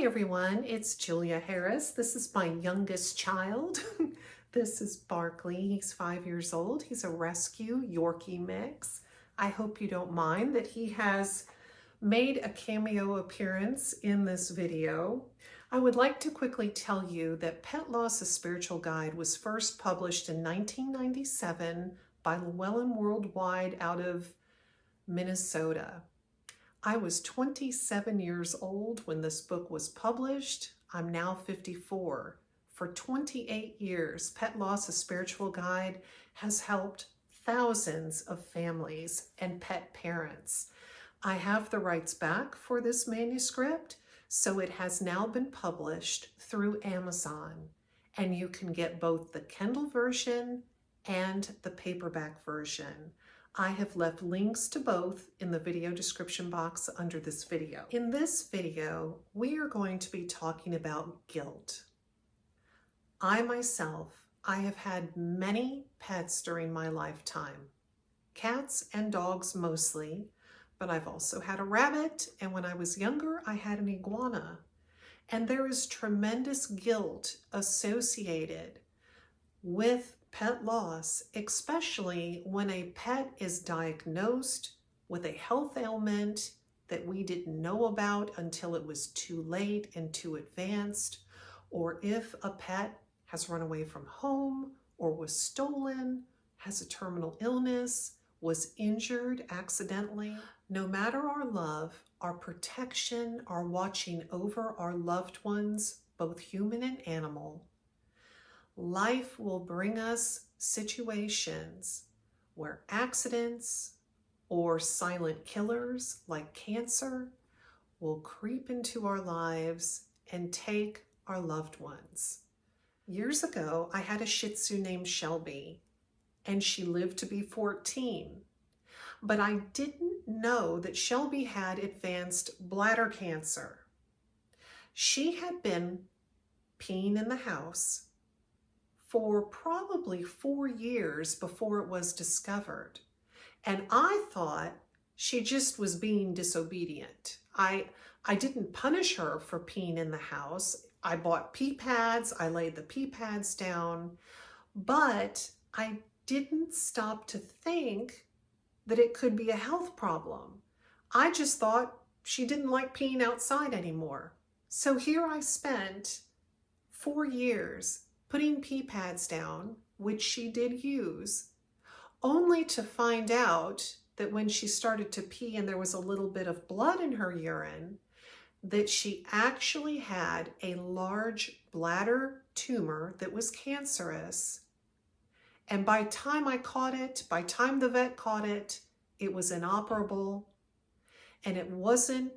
Hi everyone, it's Julia Harris. This is my youngest child. This is Barkley. He's 5 years old. He's a rescue Yorkie mix. I hope you don't mind that he has made a cameo appearance in this video. I would like to quickly tell you that Pet Loss: A Spiritual Guide was first published in 1997 by Llewellyn Worldwide out of Minnesota. I was 27 years old when this book was published. I'm now 54. For 28 years, Pet Loss: A Spiritual Guide has helped thousands of families and pet parents. I have the rights back for this manuscript, so it has now been published through Amazon, and you can get both the Kindle version and the paperback version. I have left links to both in the video description box under this video. In this video, we are going to be talking about guilt. I have had many pets during my lifetime. Cats and dogs mostly, but I've also had a rabbit, and when I was younger, I had an iguana. And there is tremendous guilt associated with pet loss, especially when a pet is diagnosed with a health ailment that we didn't know about until it was too late and too advanced, or if a pet has run away from home or was stolen, has a terminal illness, was injured accidentally. No matter our love, our protection, our watching over our loved ones, both human and animal, life will bring us situations where accidents or silent killers like cancer will creep into our lives and take our loved ones. Years ago, I had a Shih Tzu named Shelby, and she lived to be 14. But I didn't know that Shelby had advanced bladder cancer. She had been peeing in the house for probably 4 years before it was discovered. And I thought she just was being disobedient. I didn't punish her for peeing in the house. I bought pee pads, I laid the pee pads down, but I didn't stop to think that it could be a health problem. I just thought she didn't like peeing outside anymore. So here I spent 4 years putting pee pads down, which she did use, only to find out that when she started to pee and there was a little bit of blood in her urine, that she actually had a large bladder tumor that was cancerous. And by time the vet caught it, it was inoperable. And it wasn't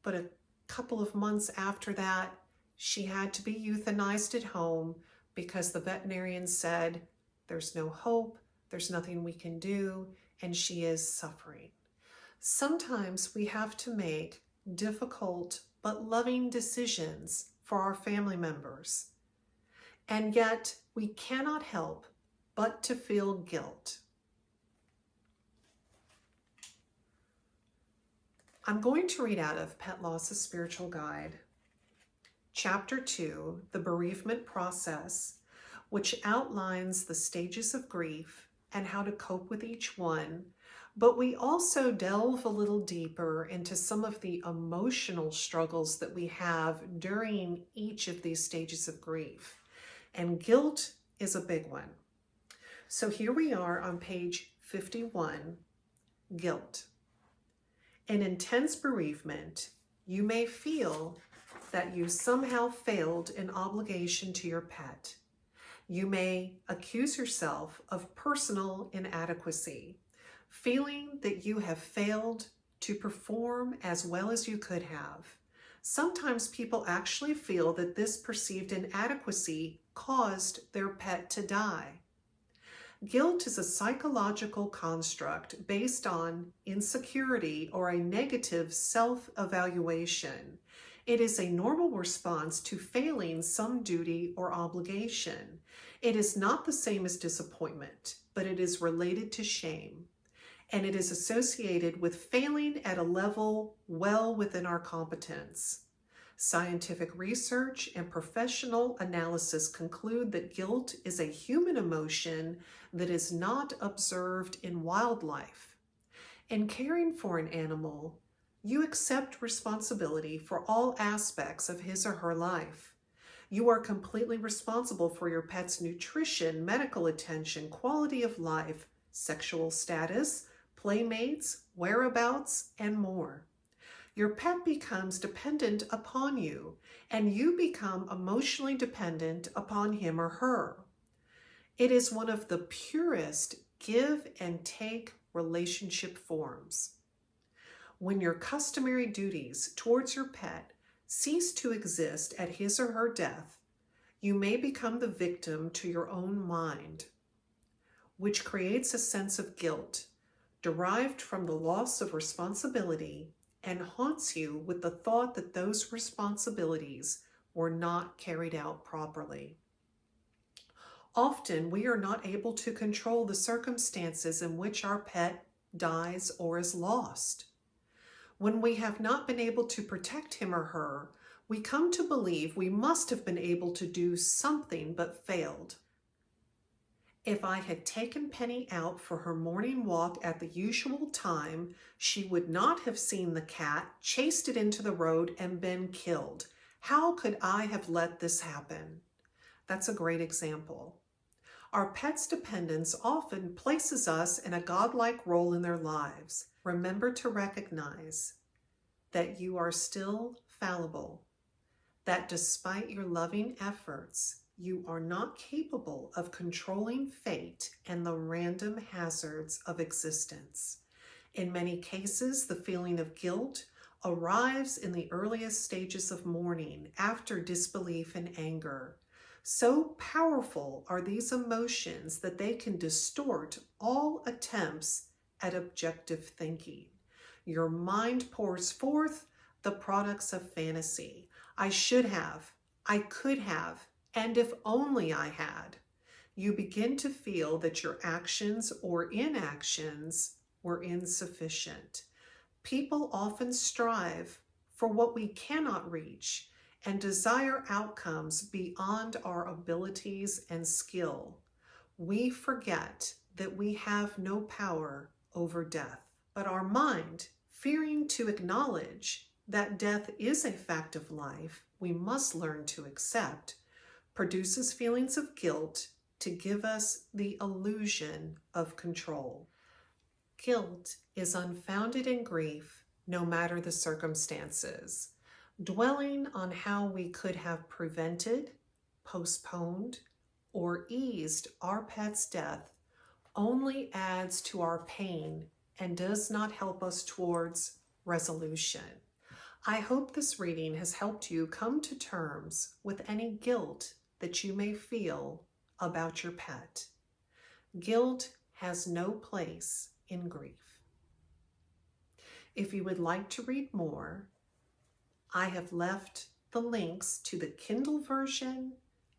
but a couple of months after that, she had to be euthanized at home because the veterinarian said, there's no hope, there's nothing we can do, and she is suffering. Sometimes we have to make difficult but loving decisions for our family members. And yet we cannot help but to feel guilt. I'm going to read out of Pet Loss: A Spiritual Guide, Chapter 2, The Bereavement Process, which outlines the stages of grief and how to cope with each one, but we also delve a little deeper into some of the emotional struggles that we have during each of these stages of grief. And guilt is a big one. So here we are on page 51, Guilt. In intense bereavement, you may feel that you somehow failed an obligation to your pet. You may accuse yourself of personal inadequacy, feeling that you have failed to perform as well as you could have. Sometimes people actually feel that this perceived inadequacy caused their pet to die. Guilt is a psychological construct based on insecurity or a negative self-evaluation. It is a normal response to failing some duty or obligation. It is not the same as disappointment, but it is related to shame. And it is associated with failing at a level well within our competence. Scientific research and professional analysis conclude that guilt is a human emotion that is not observed in wildlife. In caring for an animal, you accept responsibility for all aspects of his or her life. You are completely responsible for your pet's nutrition, medical attention, quality of life, sexual status, playmates, whereabouts, and more. Your pet becomes dependent upon you, and you become emotionally dependent upon him or her. It is one of the purest give and take relationship forms. When your customary duties towards your pet cease to exist at his or her death, you may become the victim to your own mind, which creates a sense of guilt derived from the loss of responsibility and haunts you with the thought that those responsibilities were not carried out properly. Often, we are not able to control the circumstances in which our pet dies or is lost. When we have not been able to protect him or her, we come to believe we must have been able to do something but failed. If I had taken Penny out for her morning walk at the usual time, she would not have seen the cat, chased it into the road, and been killed. How could I have let this happen? That's a great example. Our pets' dependence often places us in a godlike role in their lives. Remember to recognize that you are still fallible, that despite your loving efforts, you are not capable of controlling fate and the random hazards of existence. In many cases, the feeling of guilt arrives in the earliest stages of mourning, after disbelief and anger. So powerful are these emotions that they can distort all attempts at objective thinking. Your mind pours forth the products of fantasy. I should have, I could have, and if only I had. You begin to feel that your actions or inactions were insufficient. People often strive for what we cannot reach and desire outcomes beyond our abilities and skill. We forget that we have no power over death, but our mind, fearing to acknowledge that death is a fact of life we must learn to accept, produces feelings of guilt to give us the illusion of control. Guilt is unfounded in grief, no matter the circumstances. Dwelling on how we could have prevented, postponed, or eased our pet's death only adds to our pain and does not help us towards resolution. I hope this reading has helped you come to terms with any guilt that you may feel about your pet. Guilt has no place in grief. If you would like to read more, I have left the links to the Kindle version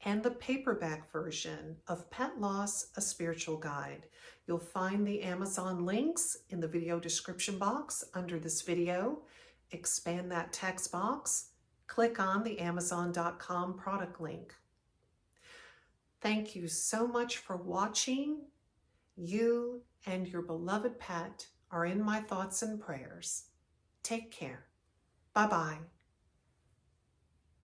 and the paperback version of Pet Loss, A Spiritual Guide. You'll find the Amazon links in the video description box under this video. Expand that text box, click on the Amazon.com product link. Thank you so much for watching. You and your beloved pet are in my thoughts and prayers. Take care. Bye-bye.